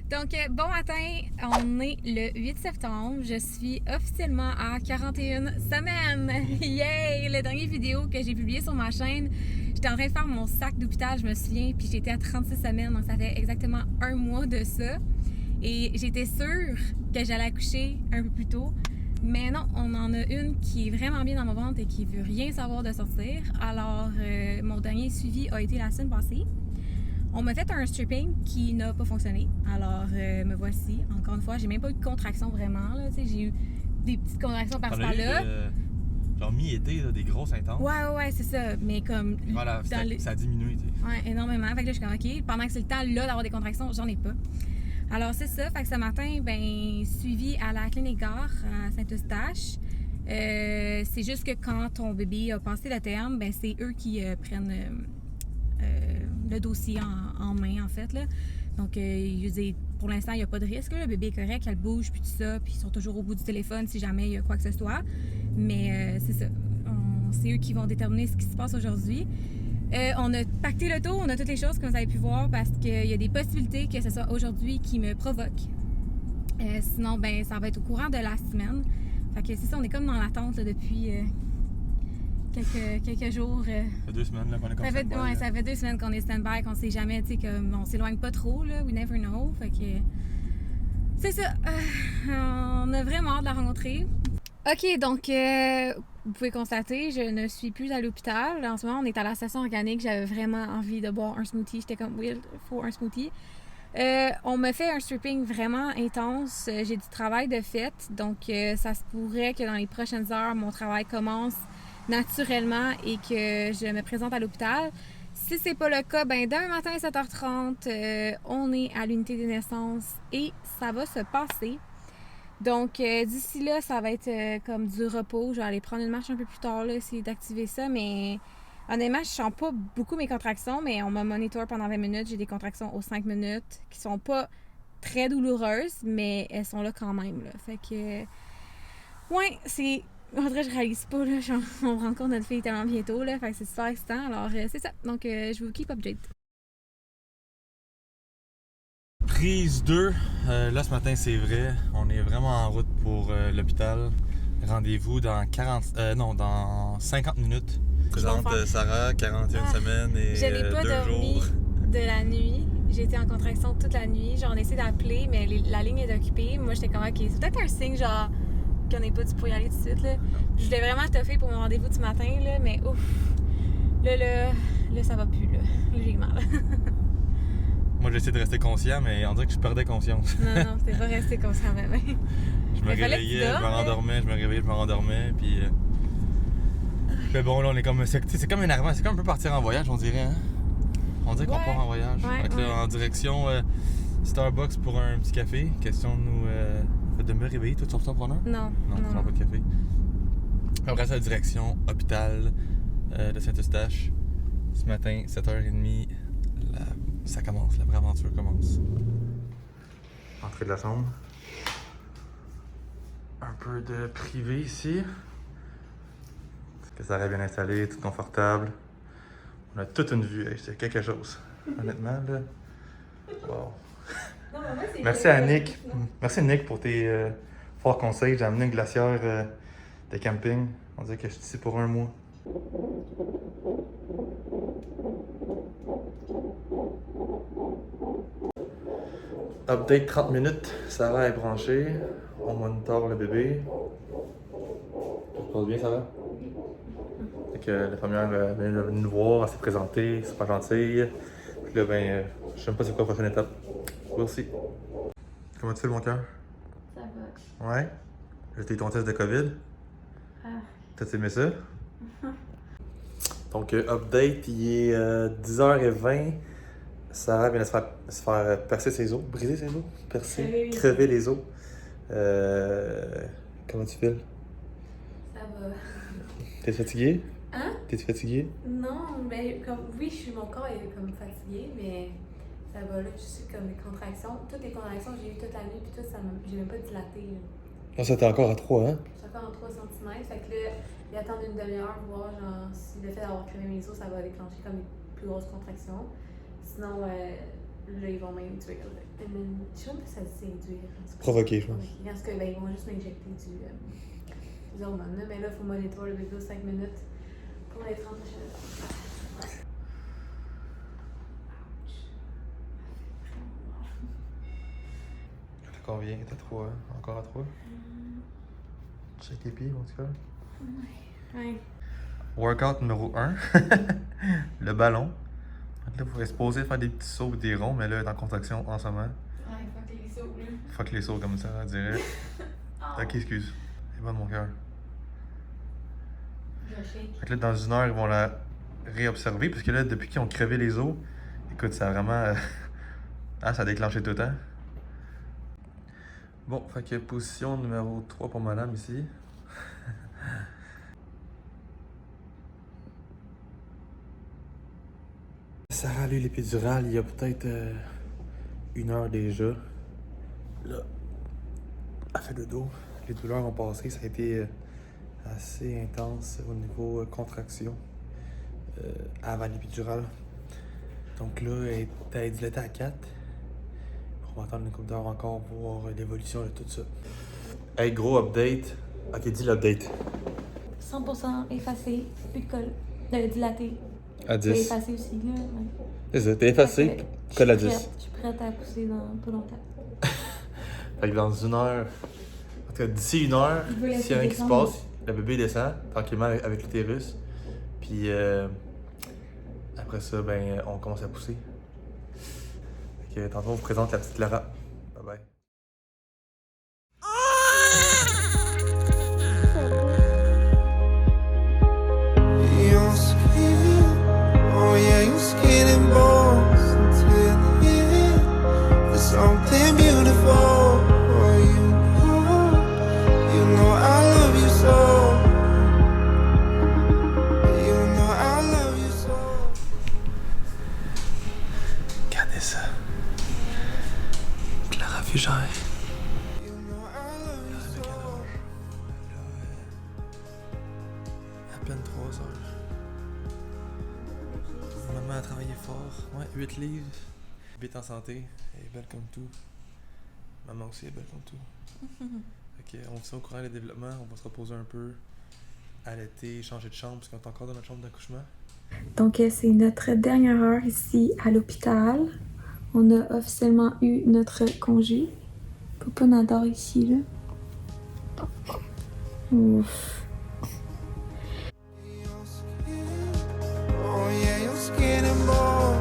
Donc, bon matin, on est le 8 septembre. Je suis officiellement à 41 semaines. Yay! La dernière vidéo que j'ai publiée sur ma chaîne, j'étais en train de faire mon sac d'hôpital, je me souviens, puis j'étais à 36 semaines, donc ça fait exactement un mois de ça. Et j'étais sûre que j'allais accoucher un peu plus tôt. Mais non, on en a une qui est vraiment bien dans mon ventre et qui veut rien savoir de sortir. Alors, mon dernier suivi a été la semaine passée. On m'a fait un stripping qui n'a pas fonctionné. Alors, me voici. Encore une fois, j'ai même pas eu de contraction vraiment. Là. J'ai eu des petites contractions par-ci par-là. Genre mi-été, là, des grosses intenses. Ouais, c'est ça. Mais comme. Voilà, ça a diminué, tu sais. Ouais, énormément. Fait que là, je suis comme, OK, pendant que c'est le temps là d'avoir des contractions, j'en ai pas. Alors, c'est ça. Fait que ce matin, ben, suivi à la clinique Gare à Saint-Eustache. C'est juste que quand ton bébé a passé le terme, ben, c'est eux qui prennent le dossier en main, en fait. Là. Donc, pour l'instant, il n'y a pas de risque. Là. Le bébé est correct, elle bouge, puis tout ça. Puis ils sont toujours au bout du téléphone si jamais il y a quoi que ce soit. Mais c'est ça. C'est eux qui vont déterminer ce qui se passe aujourd'hui. On a pacté le taux, on a toutes les choses, comme vous avez pu voir, parce qu'il y a des possibilités que ce soit aujourd'hui qui me provoque. Sinon, ben, ça va être au courant de la semaine. Fait que c'est ça, on est comme dans l'attente là, depuis quelques jours. Ça fait 2 semaines là, qu'on est comme stand-by. Ouais, ça fait 2 semaines qu'on est stand-by, qu'on sait jamais, tu sais, qu'on s'éloigne pas trop, là. We never know. Fait que. C'est ça. On a vraiment hâte de la rencontrer. OK, donc, vous pouvez constater, je ne suis plus à l'hôpital. En ce moment, on est à la station organique. J'avais vraiment envie de boire un smoothie. J'étais comme, oui, il faut un smoothie. On me fait un stripping vraiment intense. J'ai du travail de fait. Donc, ça se pourrait que dans les prochaines heures, mon travail commence naturellement et que je me présente à l'hôpital. Si c'est pas le cas, ben demain matin à 7h30, on est à l'unité des naissances et ça va se passer. Donc, d'ici là, ça va être comme du repos. Je vais aller prendre une marche un peu plus tard, là, essayer d'activer ça. Mais honnêtement, je sens pas beaucoup mes contractions, mais on m'a monitor pendant 20 minutes. J'ai des contractions aux 5 minutes qui sont pas très douloureuses, mais elles sont là quand même. Là. Fait que, ouais, c'est. En vrai, je réalise pas, là. On rencontre notre fille tellement bientôt, là. Fait que c'est super excitant. Alors, c'est ça. Donc, je vous keep update. Prise 2. Là, ce matin, c'est vrai. On est vraiment en route pour l'hôpital. Rendez-vous dans dans 50 minutes. Présente Sarah, 41 semaines et 2 jours. Je n'ai pas dormi de la nuit. J'ai été en contraction toute la nuit. Genre, on essaie d'appeler, mais la ligne est occupée. Moi, j'étais comme, OK, c'est peut-être un signe, genre, qu'on n'est pas dû pour y aller tout de suite, là. Je voulais vraiment toffer pour mon rendez-vous du matin, là, mais ouf. Là, ça va plus, là. J'ai mal. Moi, j'essaie de rester conscient, mais on dirait que je perdais conscience. Non, c'était pas resté conscient, même. Je me réveillais, je me rendormais, je me réveillais, je me rendormais, puis... Mais bon, là, on est comme... C'est comme énervant, c'est comme un peu partir en voyage, on dirait, hein? On dirait qu'on part en voyage. Ouais. Là, en direction Starbucks pour un petit café. Question de me réveiller. Toi, tu sors prendre un? Non, tu prends pas de café. Après ça, direction hôpital de Saint-Eustache. Ce matin, 7h30, ça commence, la vraie aventure commence. Entrée de la chambre. Un peu de privé ici. Que ça aurait bien installé, tout confortable. On a toute une vue, c'est quelque chose. Honnêtement, là. Wow. Non, mais moi, Merci à Nick. Merci Nick pour tes forts conseils. J'ai amené une glacière de camping. On dirait que je suis ici pour un mois. Update 30 minutes. Sarah est branchée. On monitor le bébé. Ça se passe bien, Sarah? Fait que la première vient de nous voir, elle s'est présentée, super gentille. Puis là, ben, je sais même pas c'est quoi la prochaine étape. We'll see. Comment tu fais, mon cœur? Ça va. Ouais? J'ai eu ton test de COVID. Ah. T'as aimé ça? Donc, update, il est 10h20. Sarah vient de se faire percer ses os, briser ses os, crever les os. Comment tu files? Ça va. T'es fatigué? Hein? T'es fatigué? Non, mais comme oui, mon corps est comme fatigué, mais ça va là, je suis comme les contractions. Toutes les contractions que j'ai eues toute la nuit, puis tout, j'ai même pas dilaté. Là. Non, c'était encore à 3, hein? Je suis encore en 3 cm, fait que là, ils attendent une demi-heure pour voir si le fait d'avoir crevé mes os, ça va déclencher comme des plus grosses contractions. Sinon, là, ils vont m'induire. Je sais même pas si ça dit induire. Provoquer, je pense. En tout cas, ben, ils vont juste m'injecter des hormones. Là. Mais là, il faut monitorer le bébé 5 minutes pour les 30 prochaines heures. T'as combien? T'as 3? Encore à 3? Check les pieds, en tout cas. Ouais. Workout numéro 1. Le ballon. Donc là, vous pourrez se poser, faire des petits sauts ou des ronds, mais là, elle est en contraction en ce moment. Ouais, fuck les sauts, là. Fuck les sauts comme ça, on dirait. Ok, excuse. C'est bon de mon cœur. Je shake. Fait que là, dans 1 heure, ils vont la réobserver, parce que là, depuis qu'ils ont crevé les os, écoute, ça a vraiment. Ah, ça a déclenché tout le temps. Bon, fait que position numéro 3 pour madame ici. Sarah a lu l'épidurale il y a peut-être 1 heure déjà. Là, elle fait le dos. Les douleurs ont passé, ça a été assez intense au niveau contraction avant l'épidurale. Donc là, elle est dilatée à 4. On va attendre une couple d'heures encore pour voir l'évolution de tout ça. Hey, gros update. Ok, dis l'update. 100% effacé, plus de colle. Dilaté. À C'est 10. effacé aussi, là. Ouais. C'est ça, t'es effacé, colle à 10. Je suis prête à pousser dans pas longtemps. Fait que dans 1 heure, en tout cas d'ici 1 heure, Je veux laisser s'il y a rien qui se descendre. passe, le bébé descend tranquillement avec l'utérus. Puis après ça, ben on commence à pousser. Fait que tantôt on vous présente la petite Lara. Bye bye. Your skin, oh yeah, your skin and bones until the end. There's something beautiful. Oh, you know I love you so. You know I love you so. Regardez ça. Clara Fugère. You know I love you so. À peine 3 heures. Maman a travaillé fort. Ouais, 8 livres. Le bébé est en santé. Elle est belle comme tout. Maman aussi est belle comme tout. Ok, on se tient au courant des développements. On va se reposer un peu. Allaiter, changer de chambre parce qu'on est encore dans notre chambre d'accouchement. Donc, c'est notre dernière heure ici à l'hôpital. On a officiellement eu notre congé. Poupon adore ici, là. Ouf. Your skin, oh yeah, your skin and bones.